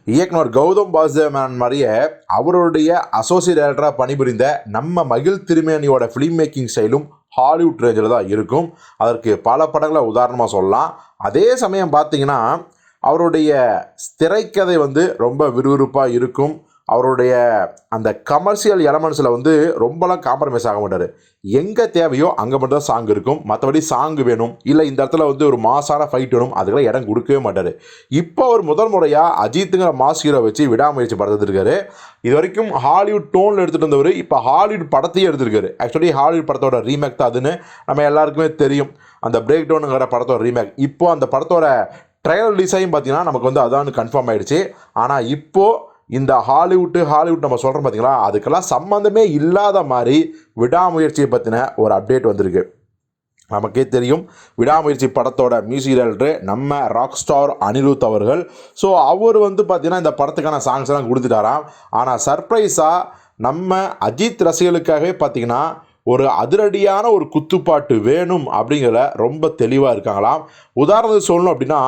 இயக்குனர் கௌதம் வாசுதேவன் மாதிரியே அவருடைய அசோசியேட் டைரக்டராக பணிபுரிந்த நம்ம மகிழ் திருமேனியோட ஃபிலிம் மேக்கிங் ஸ்டைலும் ஹாலிவுட் ரேஞ்சில் தான் இருக்கும். அதற்கு பல படங்களை உதாரணமாக சொல்லலாம். அதே சமயம் பார்த்தீங்கன்னா அவருடைய திரைக்கதை ரொம்ப விறுவிறுப்பாக இருக்கும். அவருடைய அந்த கமர்ஷியல் எலமெண்ட்ஸில் ரொம்பலாம் காம்ப்ரமைஸ் ஆக மாட்டார். எங்கே தேவையோ அங்கே மட்டும் தான் சாங் இருக்கும். மற்றபடி சாங் வேணும், இல்லை இந்த இடத்துல ஒரு மாசான ஃபைட் வேணும், அதுக்கெல்லாம் இடம் கொடுக்கவே மாட்டார். இப்போ அவர் முதல் முறையாக அஜித்துங்கிற மாஸ் ஹீரோ வச்சு விடாமுயற்சி படுத்துருக்காரு. இது வரைக்கும் ஹாலிவுட் டோனில் எடுத்துகிட்டு வந்தவர் இப்போ ஹாலிவுட் படத்தையே எடுத்திருக்காரு. ஆக்சுவலி ஹாலிவுட் படத்தோட ரீமேக் தான் அதுன்னு நம்ம எல்லாருக்குமே தெரியும். அந்த பிரேக் டவுனுங்கிற படத்தோட ரீமேக். இப்போது அந்த படத்தோட ட்ரையல் ரிலீஸையும் பார்த்தீங்கன்னா நமக்கு அதான் கன்ஃபார்ம் ஆகிடுச்சு. ஆனால் இப்போது இந்த ஹாலிவுட் நம்ம சொல்கிறோம் பார்த்தீங்களா, அதுக்கெல்லாம் சம்மந்தமே இல்லாத மாதிரி விடாமுயற்சியை பற்றின ஒரு அப்டேட் வந்திருக்கு. நமக்கே தெரியும் விடாமுயற்சி படத்தோட மியூசிக் டைரக்டர் நம்ம ராக் ஸ்டார் அனிருத் அவர்கள். ஸோ அவர் பார்த்தீங்கன்னா இந்த படத்துக்கான சாங்ஸ் எல்லாம் கொடுத்துட்டாராம். ஆனால் சர்ப்ரைஸாக நம்ம அஜித் ரசிகர்களுக்காகவே பார்த்தீங்கன்னா ஒரு அதிரடியான ஒரு குத்துப்பாட்டு வேணும் அப்படிங்கிற ரொம்ப தெளிவாக இருக்காங்களாம். உதாரணத்துக்கு சொல்லணும் அப்படின்னா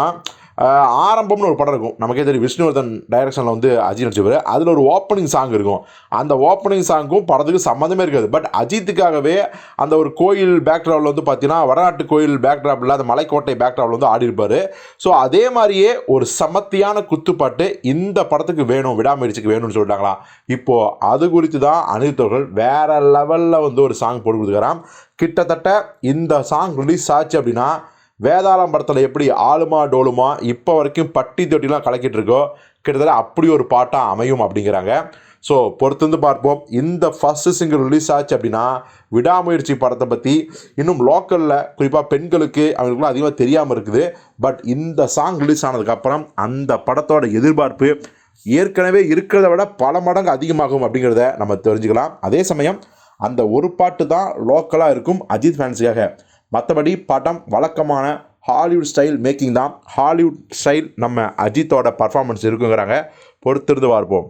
ஆரம்பம்னு ஒரு படம் இருக்கும். நமக்கே தெரியும் விஷ்ணுவர்தன் டைரக்ஷனில் அஜித் நடிச்சவர். அதில் ஒரு ஓப்பனிங் சாங் இருக்கும். அந்த ஓப்பனிங் சாங்கும் படத்துக்கு சம்மந்தமே இருக்காது. பட் அஜித்துக்காகவே அந்த ஒரு கோயில் பேக்ட்ராப்பில் பார்த்தீங்கன்னா வடநாட்டு கோயில் பேக்ட்ராப்பில் அந்த மலைக்கோட்டை பேக்ட்ராப்பில் ஆடி இருப்பார். ஸோ அதே மாதிரியே ஒரு சமத்தியான குத்துப்பாட்டு இந்த படத்துக்கு வேணும், விடாமுயற்சிக்கு வேணும்னு சொல்லிட்டாங்களா. இப்போது அது குறித்து தான் அனிருத் அவர்கள் வேறு லெவலில் ஒரு சாங் போட்டு கொடுத்துக்கிறான். கிட்டத்தட்ட இந்த சாங் ரிலீஸ் ஆச்சு அப்படின்னா வேதாளம் படத்தில் எப்படி ஆளுமா டோலுமா இப்போ வரைக்கும் பட்டி தொட்டிலாம் கலக்கிட்டு இருக்கோ, கிட்டத்தட்ட அப்படி ஒரு பாட்டாக அமையும் அப்படிங்கிறாங்க. ஸோ பொறுத்திருந்து பார்ப்போம். இந்த ஃபஸ்ட்டு சிங்கிள் ரிலீஸ் ஆச்சு அப்படின்னா விடாமுயற்சி படத்தை பற்றி இன்னும் லோக்கலில் குறிப்பாக பெண்களுக்கு அவங்களுக்குலாம் அதிகமாக தெரியாமல் இருக்குது. பட் இந்த சாங் ரிலீஸ் ஆனதுக்கப்புறம் அந்த படத்தோட எதிர்பார்ப்பு ஏற்கனவே இருக்கிறத விட பல மடங்கு அதிகமாகும் அப்படிங்கிறத நம்ம தெரிஞ்சுக்கலாம். அதே சமயம் அந்த ஒரு பாட்டு தான் லோக்கலாக இருக்கும் அஜித் ஃபேன்ஸுக்காக. மற்றபடி படம் வழக்கமான ஹாலிவுட் ஸ்டைல் மேக்கிங் தான். ஹாலிவுட் ஸ்டைல் நம்ம அஜித்தோட பர்ஃபார்மன்ஸ் இருக்குங்கிறாங்க. பொறுத்திருந்து பார்ப்போம்.